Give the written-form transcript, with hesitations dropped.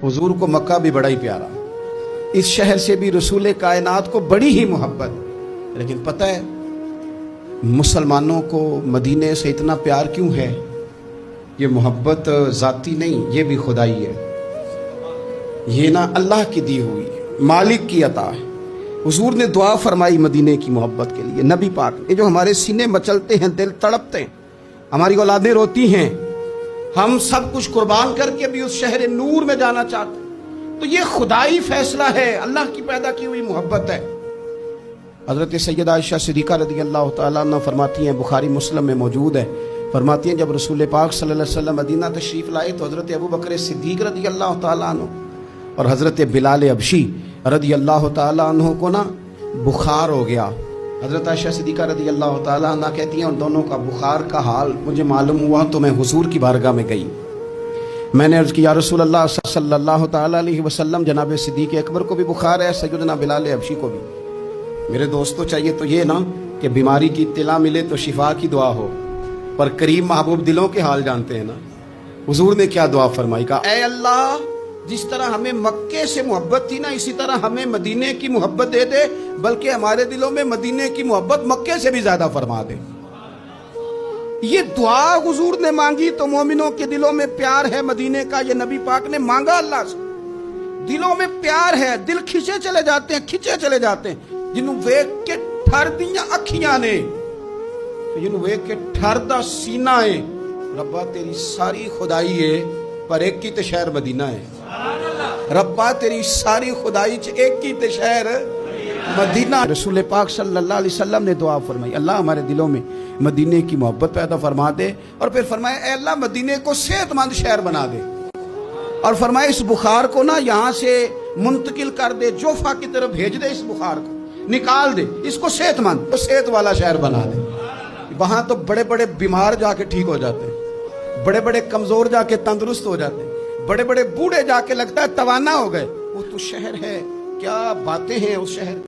हुजूर को मक्का भी बड़ा ही प्यारा, इस शहर से भी रसूल कायनात को बड़ी ही मोहब्बत। लेकिन पता है मुसलमानों को मदीने से इतना प्यार क्यों है? ये मोहब्बत ज़ाती नहीं, ये भी खुदाई है। ये ना अल्लाह की दी हुई, मालिक की अता है। हुजूर ने दुआ फरमाई मदीने की मोहब्बत के लिए। नबी पाक ने, जो हमारे सीने मचलते हैं, दिल तड़पते हैं, हमारी औलादें रोती हैं, हम सब कुछ कुर्बान करके भी उस शहर नूर में जाना चाहते हैं, तो ये खुदाई फैसला है, अल्लाह की पैदा की हुई मोहब्बत है। हजरत सैयदा आयशा सिद्दीक़ा रज़ी अल्लाह तआला अन्हा फरमाती हैं, बुखारी मुस्लिम में मौजूद है, फरमाती हैं जब रसूल पाक सल्लल्लाहु अलैहि वसल्लम मदीना तशरीफ़ लाए तो हजरत अबू बकर सिद्दीक़ रज़ी अल्लाह तआला अन्हु और हजरत बिलाल अबशी रज़ी अल्लाह तआला अन्हु को ना बुखार हो गया। हजरत आयशा सिद्दीक़ा रज़ी अल्लाह तआला अन्हा कहती हैं उन दोनों का बुखार का हाल मुझे मालूम हुआ तो मैं हुजूर की बारगाह में गई। मैंने अर्ज़ किया, या रसूल अल्लाह सल्लल्लाहु तआला अलैहि वसल्लम, जनाब सिद्दीक़ अकबर को भी बुखार है, सैयदना बिलाल अबशी को भी। मेरे दोस्तों, चाहिए तो ये ना कि बीमारी की इत्तिला मिले तो शिफा की दुआ हो, पर करीम महबूब दिलों के हाल जानते हैं ना। हुजूर ने क्या दुआ फरमाई, कहा ऐ अल्लाह, जिस तरह हमें मक्के से मोहब्बत थी ना, इसी तरह हमें मदीने की मोहब्बत दे दे, बल्कि हमारे दिलों में मदीने की मोहब्बत मक्के से भी ज्यादा फरमा दे। ये दुआ हुजूर ने मांगी तो मोमिनों के दिलों में प्यार है मदीने का, ये नबी पाक ने मांगा अल्लाह से। दिलों में प्यार है, दिल खिंचे चले जाते हैं, खिंचे चले जाते हैं। जिन्हों वेख के ठर दियां अखियां ने, जिन्हों वेख के ठरदा सीना है, रब्बा तेरी सारी खुदाई है पर एक की ते शहर मदीना है। रब्बा तेरी सारी खुदाई च एक की ते शहर मदीना। रसूल पाक सल्लल्लाहु अलैहि वसल्लम ने दुआ फरमाई, अल्लाह हमारे दिलों में मदीने की मोहब्बत पैदा फरमा दे, और फिर फरमाया ऐ अल्लाह मदीने को सेहतमंद शहर बना दे, और फरमाया इस बुखार को ना यहाँ से मुंतकिल कर दे, जोफा की तरफ भेज दे, इस बुखार को निकाल दे, इसको सेहतमंद, तो सेहत वाला शहर बना दे। वहां तो बड़े बड़े बीमार जाके ठीक हो जाते हैं, बड़े बड़े कमजोर जाके तंदुरुस्त हो जाते हैं, बड़े बड़े बूढ़े जाके लगता है तवाना हो गए। वो तो शहर है, क्या बातें हैं उस शहर।